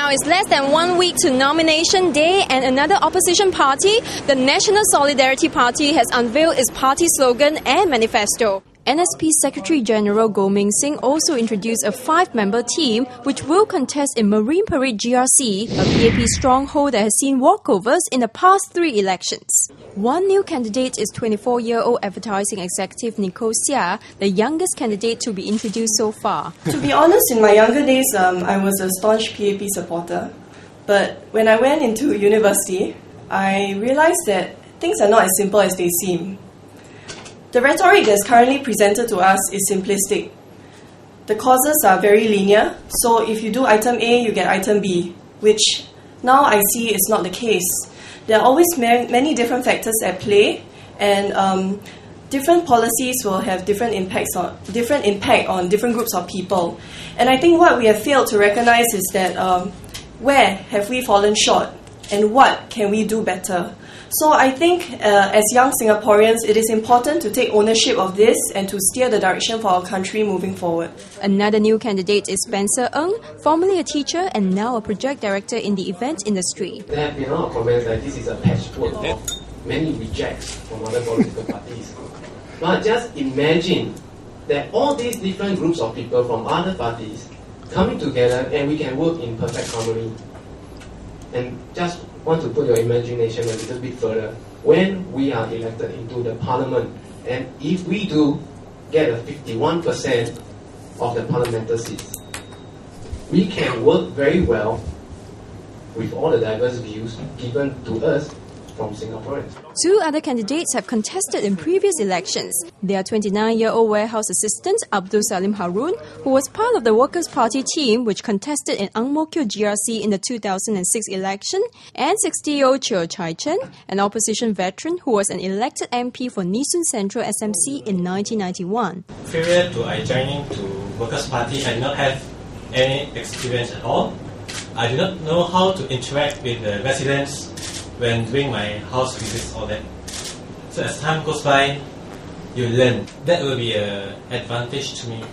Now it's less than 1 week to nomination day, and another opposition party, the National Solidarity Party, has unveiled its party slogan and manifesto. NSP Secretary General Goh Ming Sing also introduced a 5-member team which will contest in Marina Parade GRC, a PAP stronghold that has seen walkovers in the past 3 elections. One new candidate is 24-year-old advertising executive Nicole Sia, the youngest candidate to be introduced so far. To be honest, in my younger days, I was a staunch PAP supporter. But when I went into university, I realized that things are not as simple as they seem. The rhetoric that's currently presented to us is simplistic. The causes are very linear, so if you do item A, you get item B, which now I see is not the case. There are always many different factors at play, and different policies will have different impact on different groups of people. And I think what we have failed to recognize is that where have we fallen short, and what can we do better? So I think as young Singaporeans, it is important to take ownership of this and to steer the direction for our country moving forward. Another new candidate is Spencer Ng, formerly a teacher and now a project director in the event industry. There have been a lot of comments that this is a patchwork of many rejects from other political parties. But just imagine that all these different groups of people from other parties coming together and we can work in perfect harmony. And just want to put your imagination a little bit further. When we are elected into the parliament, and if we do get a 51% of the parliamentary seats, we can work very well with all the diverse views given to us from Singaporeans. 2 other candidates have contested in previous elections. They are 29-year-old warehouse assistant Abdul Salim Harun, who was part of the Workers' Party team which contested in Ang Mo Kio GRC in the 2006 election, and 60-year-old Cheo Chai Chen, an opposition veteran who was an elected MP for Nee Soon Central SMC in 1991. Prior to I joining to Workers' Party, I did not have any experience at all. I do not know how to interact with the residents when doing my house visits, all that. So as time goes by, you learn. That will be an advantage to me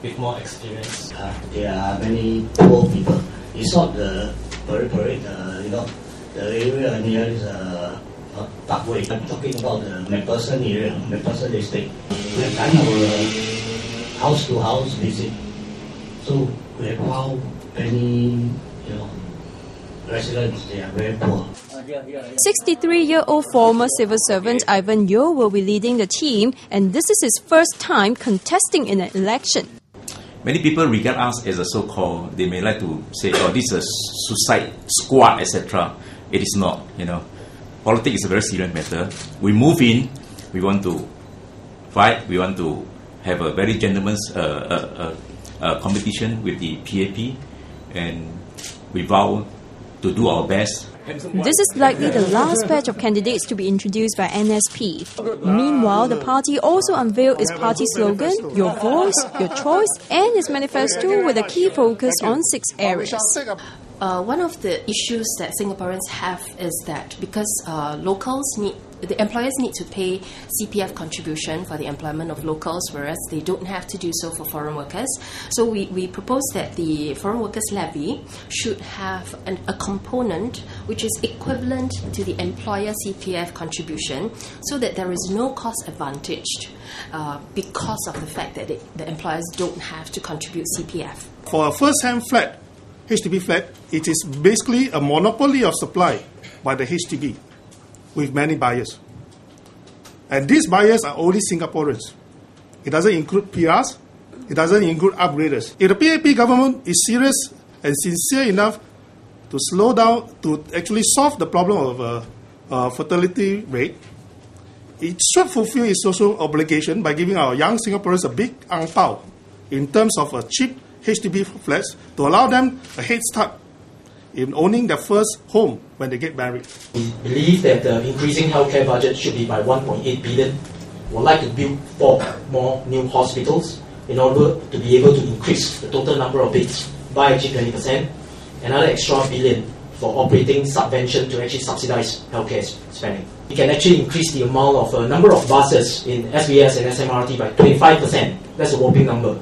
with more experience. There are many poor people. It's not the parade, the area near is Parkway. I'm talking about the MacPherson area, MacPherson estate. We've done our house-to-house visit. So we have found many, residents, they are very poor. 63-year-old former civil servant Ivan Yeo will be leading the team, and this is his first time contesting in an election. Many people regard us as a so-called, they may like to say, oh, this is a suicide squad, etc. It is not, Politics is a very serious matter. We move in, we want to fight, we want to have a very gentleman's competition with the PAP, and we vow to do our best. This is likely the last batch of candidates to be introduced by NSP. Meanwhile, the party also unveiled its party slogan, Your Voice, Your Choice, and its manifesto with a key focus on 6 areas. One of the issues that Singaporeans have is that because the employers need to pay CPF contribution for the employment of locals, whereas they don't have to do so for foreign workers. So we propose that the foreign workers levy should have a component which is equivalent to the employer CPF contribution, so that there is no cost advantage because of the fact that the employers don't have to contribute CPF. For a first-hand flat, HDB flat, it is basically a monopoly of supply by the HDB with many buyers. And these buyers are only Singaporeans. It doesn't include PRs, it doesn't include upgraders. If the PAP government is serious and sincere enough to slow down, to actually solve the problem of fertility rate, it should fulfill its social obligation by giving our young Singaporeans a big ang pao in terms of a cheap HDB flats to allow them a head start in owning their first home when they get married. We believe that the increasing healthcare budget should be by 1.8 billion. We would like to build 4 more new hospitals in order to be able to increase the total number of beds by actually 20%. Another extra billion for operating subvention to actually subsidize healthcare spending. We can actually increase the amount of number of buses in SBS and SMRT by 25%. That's a whopping number.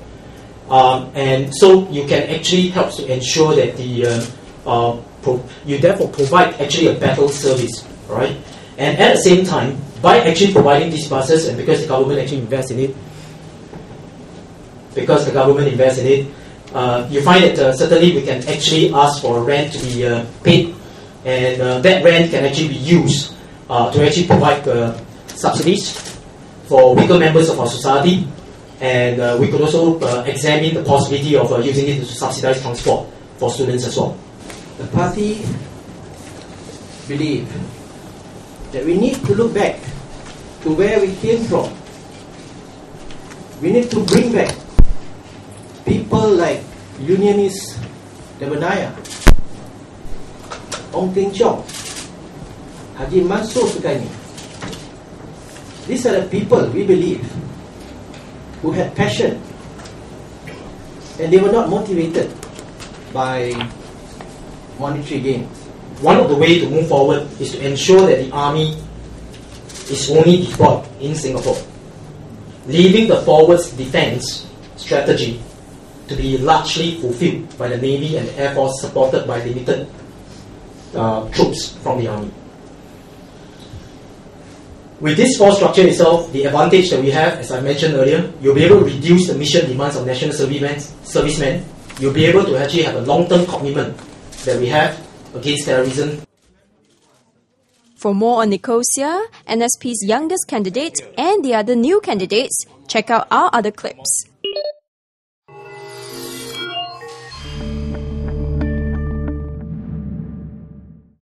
And so you can actually help to ensure that the you therefore provide actually a better service, right? And at the same time, by actually providing these buses, and because the government actually invests in it, you find that certainly we can actually ask for a rent to be paid, and that rent can actually be used to actually provide subsidies for weaker members of our society, and we could also examine the possibility of using it to subsidize transport for students as well. The party believe that we need to look back to where we came from. We need to bring back people like Unionist Devanaya, Ong Teng Cheong, Haji Mansur Sukaini. These are the people we believe who had passion, and they were not motivated by monetary gains. One of the ways to move forward is to ensure that the army is only deployed in Singapore, leaving the forwards defence strategy to be largely fulfilled by the Navy and the Air Force, supported by limited troops from the army. With this force structure itself, the advantage that we have, as I mentioned earlier, you'll be able to reduce the mission demands of national servicemen. You'll be able to actually have a long-term commitment that we have against terrorism. For more on Nicosia, NSP's youngest candidate, and the other new candidates, check out our other clips.